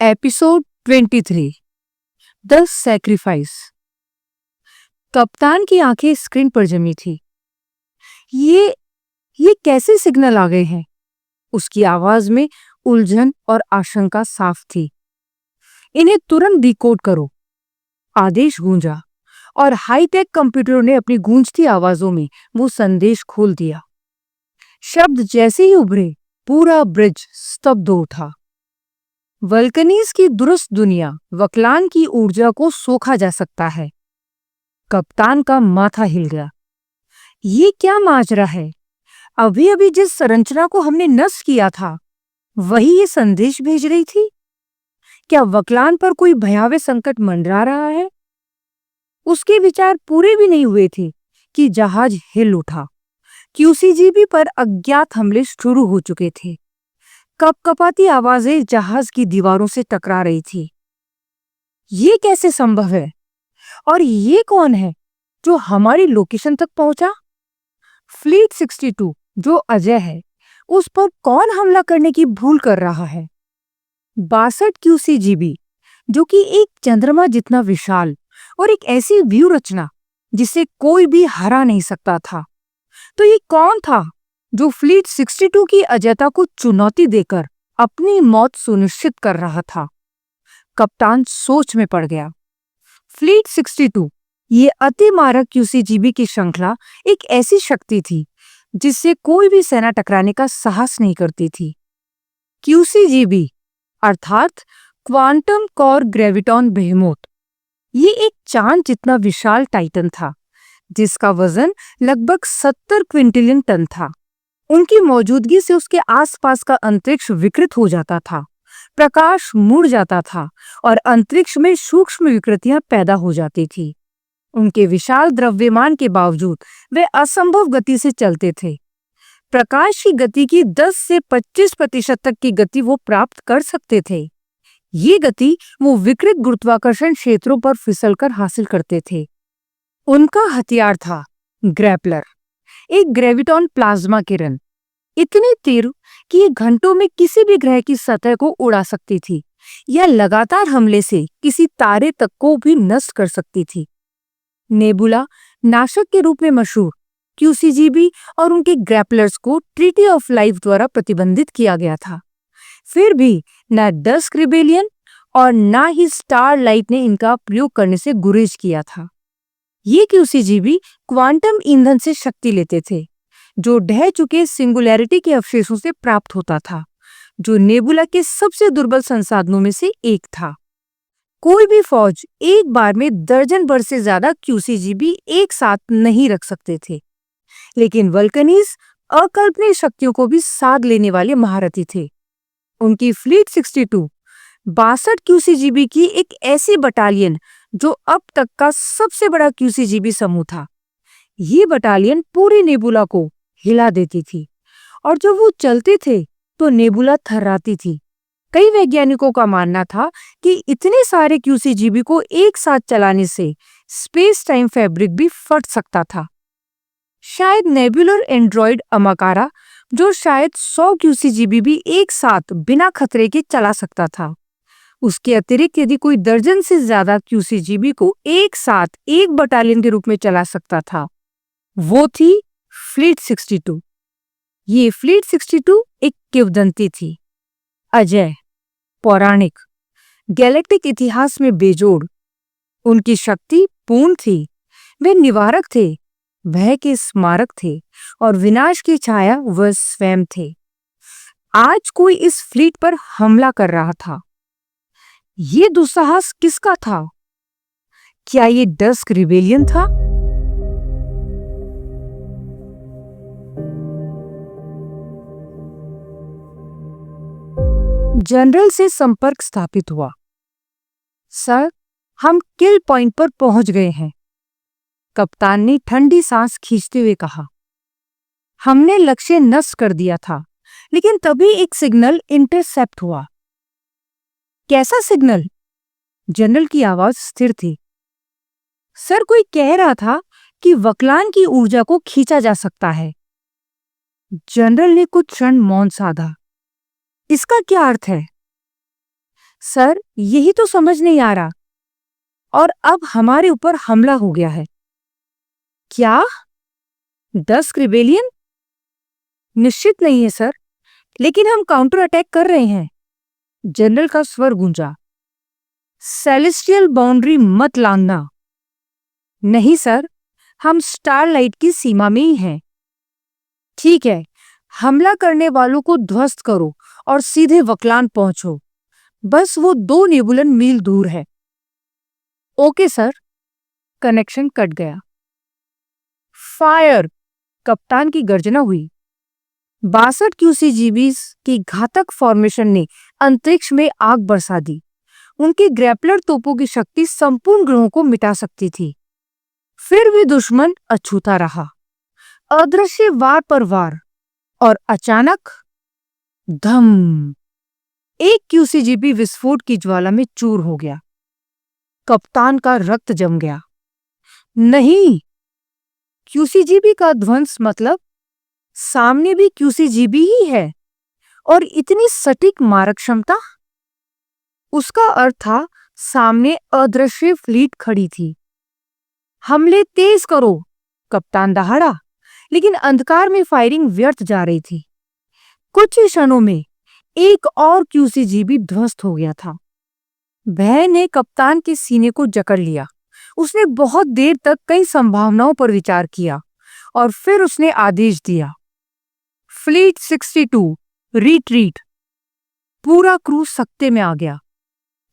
Episode 23 the sacrifice. कप्तान की आंखें स्क्रीन पर जमी थी। ये कैसे सिग्नल आ गए हैं? उसकी आवाज में उलझन और आशंका साफ थी। इन्हें तुरंत डिकोड करो, आदेश गूंजा और हाईटेक कंप्यूटरों ने अपनी गूंजती आवाजों में वो संदेश खोल दिया। शब्द जैसे ही उभरे, पूरा ब्रिज स्तब्ध हो उठा। वल्कनीज की दुरुस्त दुनिया वकलान की ऊर्जा को सोखा जा सकता है। कप्तान का माथा हिल गया। ये क्या माजरा है? अभी अभी जिस संरचना को हमने नष्ट किया था, वही ये संदेश भेज रही थी। क्या वकलान पर कोई भयावह संकट मंडरा रहा है? उसके विचार पूरे भी नहीं हुए थे कि जहाज हिल उठा। क्यूसीजीबी पर अज्ञात हमले शुरू हो चुके थे। कपकपाती आवाजें जहाज की दीवारों से टकरा रही थी। ये कैसे संभव है? और ये कौन है जो हमारी लोकेशन तक पहुंचा? फ्लीट 62 जो अजय है, उस पर कौन हमला करने की भूल कर रहा है? 62 क्यूसीजीबी जो कि एक चंद्रमा जितना विशाल और एक ऐसी व्यू रचना जिसे कोई भी हरा नहीं सकता था। तो ये कौन था जो फ्लीट 62 की अजयता को चुनौती देकर अपनी मौत सुनिश्चित कर रहा था? कप्तान सोच में पड़ गया। फ्लीट 62 ये अतिमारक क्यूसीजीबी की श्रृंखला एक ऐसी शक्ति थी जिससे कोई भी सेना टकराने का साहस नहीं करती थी। क्यूसीजीबी अर्थात क्वांटम कोर ग्रेविटॉन बेहेमोथ, ये एक चांद जितना विशाल टाइटन था जिसका वजन लगभग 70 क्विंटिलियन टन था। उनकी मौजूदगी से उसके आसपास का अंतरिक्ष विकृत हो जाता था, प्रकाश मुड़ जाता था और अंतरिक्ष में सूक्ष्म विकृतियां पैदा हो जाती थी। उनके विशाल द्रव्यमान के बावजूद वे असंभव गति से चलते थे। प्रकाश की गति की 10 से 25% तक की गति वो प्राप्त कर सकते थे। ये गति वो विकृत गुरुत्वाकर्षण क्षेत्रों पर फिसलकर हासिल करते थे। उनका हथियार था ग्रैपलर, एक ग्रेविटॉन प्लाज्मा किरण, इतनी तीव्र कि ये घंटों में किसी भी ग्रह की सतह को उड़ा सकती थी या लगातार हमले से किसी तारे तक को भी नष्ट कर सकती थी। नेबुला नाशक के रूप में मशहूर क्यूसीजीबी और उनके ग्रैपलर्स को ट्रीटी ऑफ लाइफ द्वारा प्रतिबंधित किया गया था। फिर भी न डस्क रिबेलियन और न ही स्टार लाइट ने इनका प्रयोग करने से गुरेज किया था। ये क्यूसीजीबी क्वांटम ईंधन से शक्ति लेते थे जो ढह चुके सिंगुलैरिटी के अवशेषों से प्राप्त होता था, जो नेबुला के सबसे दुर्बल संसाधनों में से एक था। कोई भी फौज एक बार में दर्जन भर से ज्यादा क्यूसीजीबी एक साथ नहीं रख सकते थे, लेकिन वल्कनीज अकल्पनीय शक्तियों को भी साध लेने वाले महारथी थे। उनकी फ्लीट 62 62 क्यूसीजीबी की एक ऐसी बटालियन जो अब तक का सबसे बड़ा क्यूसीजीबी समूह था। ये बटालियन पूरी नेबुला को हिला देती थी और जब वो चलते थे तो नेबुला थर्राती थी। कई वैज्ञानिकों का मानना था कि इतने सारे क्यूसीजीबी को एक साथ चलाने से स्पेस टाइम फैब्रिक भी फट सकता था। शायद नेबुलर एंड्रॉइड अमाकारा, जो शायद 100 क्यूसीजीबी भी एक साथ बिना खतरे के चला सकता था। उसके अतिरिक्त यदि कोई दर्जन से ज्यादा क्यूसीजीबी को एक साथ एक बटालियन के रूप में चला सकता था, वो थी फ्लीट 62। ये फ्लीट 62 एक किंवदंती थी, अजय, पौराणिक, गैलेक्टिक इतिहास में बेजोड़। उनकी शक्ति पूर्ण थी। वे निवारक थे, भय के स्मारक थे और विनाश की छाया वह स्वयं थे। आज कोई इस फ्लीट पर हमला कर रहा था। ये दुस्साहस किसका था? क्या ये डस्क रिबेलियन था? जनरल से संपर्क स्थापित हुआ। सर, हम किल पॉइंट पर पहुंच गए हैं, कप्तान ने ठंडी सांस खींचते हुए कहा। हमने लक्ष्य नष्ट कर दिया था, लेकिन तभी एक सिग्नल इंटरसेप्ट हुआ। कैसा सिग्नल? जनरल की आवाज स्थिर थी। सर, कोई कह रहा था कि वकलान की ऊर्जा को खींचा जा सकता है। जनरल ने कुछ क्षण मौन साधा। इसका क्या अर्थ है? सर, यही तो समझ नहीं आ रहा। और अब हमारे ऊपर हमला हो गया है। क्या? 10 रिबेलियन? निश्चित नहीं है सर, लेकिन हम काउंटर अटैक कर रहे हैं। जनरल का स्वर गूंजा। सेलेस्टियल बाउंड्री मत लांघना। नहीं सर, हम स्टारलाइट की सीमा में ही हैं। ठीक है, हमला करने वालों को ध्वस्त करो और सीधे वकलान पहुंचो। बस वो 2 नेबुलन मील दूर है। Okay sir. कनेक्शन कट गया। फायर! कप्तान की गर्जना हुई। 62 QCGBs की घातक फॉर्मेशन ने अंतरिक्ष में आग बरसा दी। उनकी ग्रैपलर तोपों की शक्ति संपूर्ण ग्रहों को मिटा सकती थी। फिर भी दुश्मन अछूता रहा, अदृश्य वार पर वार। और अचानक धम! एक QCGB विस्फोट की ज्वाला में चूर हो गया। कप्तान का रक्त जम गया। नहीं, QCGB का ध्वंस मतलब सामने भी QCGB ही है, और इतनी सटीक मारक क्षमता। उसका अर्थ था सामने अदृश्य फ्लीट खड़ी थी। हमले तेज करो, कप्तान दहाड़ा, लेकिन अंधकार में फायरिंग व्यर्थ जा रही थी। कुछ ही क्षणों में एक और QCGB ध्वस्त हो गया था। भय ने कप्तान के सीने को जकड़ लिया। उसने बहुत देर तक कई संभावनाओं पर विचार किया और फिर उसने आदेश दिया, फ्लीट 62 रिट्रीट। पूरा क्रू सख्ते में आ गया।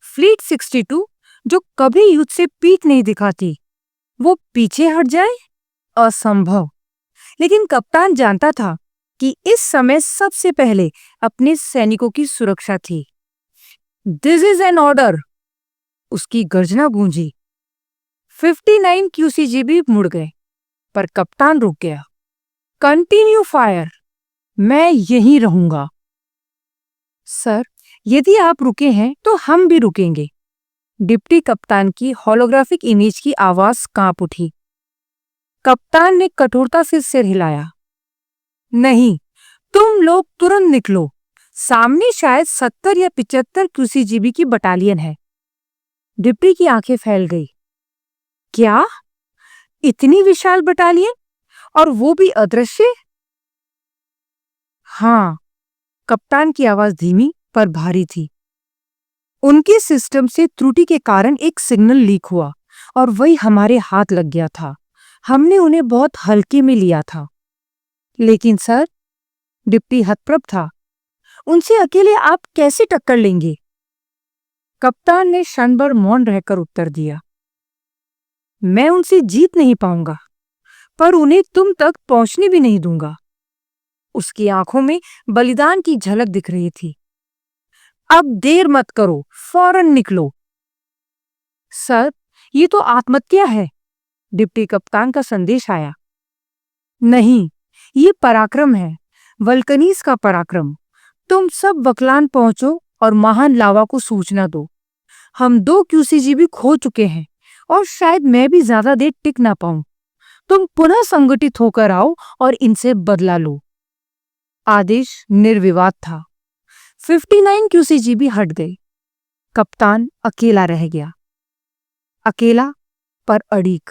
फ्लीट 62, जो कभी युद्ध से पीठ नहीं दिखाती, वो पीछे हट जाए? असंभव। लेकिन कप्तान जानता था कि इस समय सबसे पहले अपने सैनिकों की सुरक्षा थी। This is an order! उसकी गर्जना गूंजी। 59 QCGB मुड़ गए, पर कप्तान रुक गया। कंटिन्यू फायर, मैं यहीं रहूंगा। सर, यदि आप रुके हैं तो हम भी रुकेंगे। डिप्टी कप्तान की होलोग्राफिक इमेज की आवाज कांप उठी। कप्तान ने कठोरता से सिर हिलाया। नहीं, तुम लोग तुरंत निकलो। सामने शायद 70 या 75 QCGB की बटालियन है। डिप्टी की आंखें फैल गई। क्या? इतनी विशाल बटालियन, और वो भी अदृश्य? हाँ। कप्तान की आवाज धीमी पर भारी थी। उनके सिस्टम से त्रुटि के कारण एक सिग्नल लीक हुआ और वही हमारे हाथ लग गया था। हमने उन्हें बहुत हल्के में लिया था। लेकिन सर, डिप्टी हतप्रभ था, उनसे अकेले आप कैसे टक्कर लेंगे? कप्तान ने क्षण भर मौन रहकर उत्तर दिया, मैं उनसे जीत नहीं पाऊंगा, पर उन्हें तुम तक पहुंचने भी नहीं दूंगा। उसकी आंखों में बलिदान की झलक दिख रही थी। अब देर मत करो, फौरन निकलो। सर, ये तो आत्महत्या है। डिप्टी कप्तान का संदेश आया। नहीं, ये पराक्रम है, वल्कनीस का पराक्रम। तुम सब वकलान पहुंचो और महान लावा को सूचना दो। हम 2 QCGB खो चुके हैं और शायद मैं भी ज्यादा देर टिक ना पाऊं। तुम पुनः संगठित होकर आओ और इनसे बदला लो। आदेश निर्विवाद था। 59 QCGB हट गए। कप्तान अकेला रह गया। अकेला पर अड़ीक।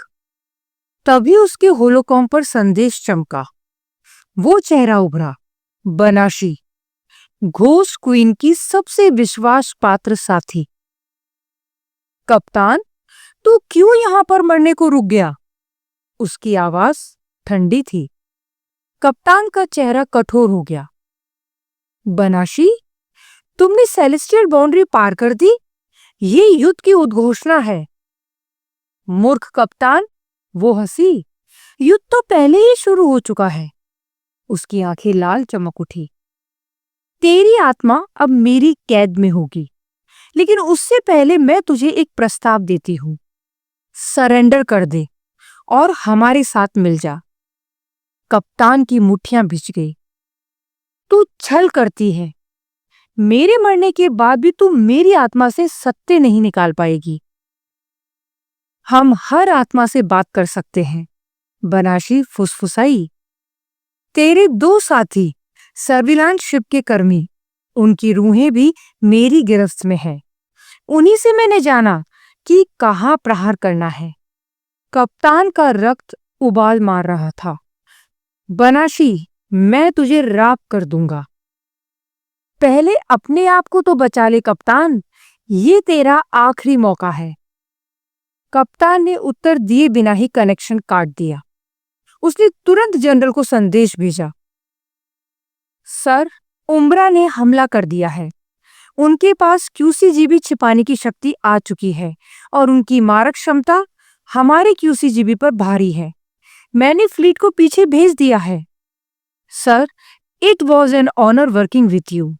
तभी उसके होलोकॉम पर संदेश चमका। वो चेहरा उभरा, बनाशी, घोस्ट क्वीन की सबसे विश्वास पात्र साथी। कप्तान, तू क्यों यहां पर मरने को रुक गया? उसकी आवाज ठंडी थी। कप्तान का चेहरा कठोर हो गया। बनाशी, तुमने सेलेस्टियल बाउंड्री पार कर दी। ये युद्ध की उद्घोषणा है। मूर्ख कप्तान, वो हंसी। युद्ध तो पहले ही शुरू हो चुका है। उसकी आंखें लाल चमक उठी। तेरी आत्मा अब मेरी कैद में होगी, लेकिन उससे पहले मैं तुझे एक प्रस्ताव देती हूं। सरेंडर कर दे और हमारे साथ मिल जा। कप्तान की मुट्ठियां भिज गई। तू छल करती है। मेरे मरने के बाद भी तू मेरी आत्मा से सत्य नहीं निकाल पाएगी। हम हर आत्मा से बात कर सकते हैं, बनाशी फुसफुसाई। तेरे 2 साथी सर्विलांस शिप के कर्मी, उनकी रूहें भी मेरी गिरफ्त में हैं। उन्हीं से मैंने जाना कि कहाँ प्रहार करना है। कप्तान का रक्त उबाल मार रहा था। बनाशी, मैं तुझे राख कर दूंगा। पहले अपने आप को तो बचा ले कप्तान, ये तेरा आखिरी मौका है। कप्तान ने उत्तर दिए बिना ही कनेक्शन काट दिया। उसने तुरंत जनरल को संदेश भेजा, सर, उम्ब्रा ने हमला कर दिया है। उनके पास क्यूसीजीबी छिपाने की शक्ति आ चुकी है और उनकी मारक क्षमता हमारे क्यूसीजीबी पर भारी है। मैंने फ्लीट को पीछे भेज दिया है। Sir, it was an honour working with you.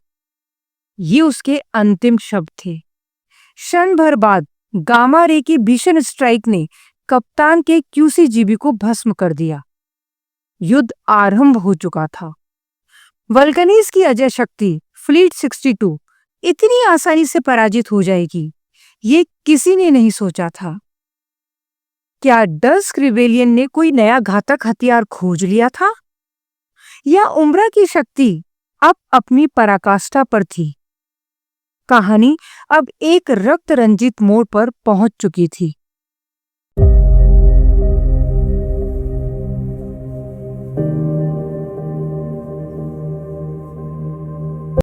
ये उसके अंतिम शब्द थे। क्षण भर बाद गामा रे की भीषण स्ट्राइक ने कप्तान के क्यूसीजीबी को भस्म कर दिया। युद्ध आरंभ हो चुका था। वल्कनीज की अजय शक्ति फ्लीट 62 इतनी आसानी से पराजित हो जाएगी, ये किसी ने नहीं सोचा था। क्या डस्क रिबेलियन ने कोई नया घातक हथियार खोज लिया था, या उम्ब्रा की शक्ति अब अपनी पराकाष्ठा पर थी? कहानी अब एक रक्त रंजित मोड़ पर पहुंच चुकी थी।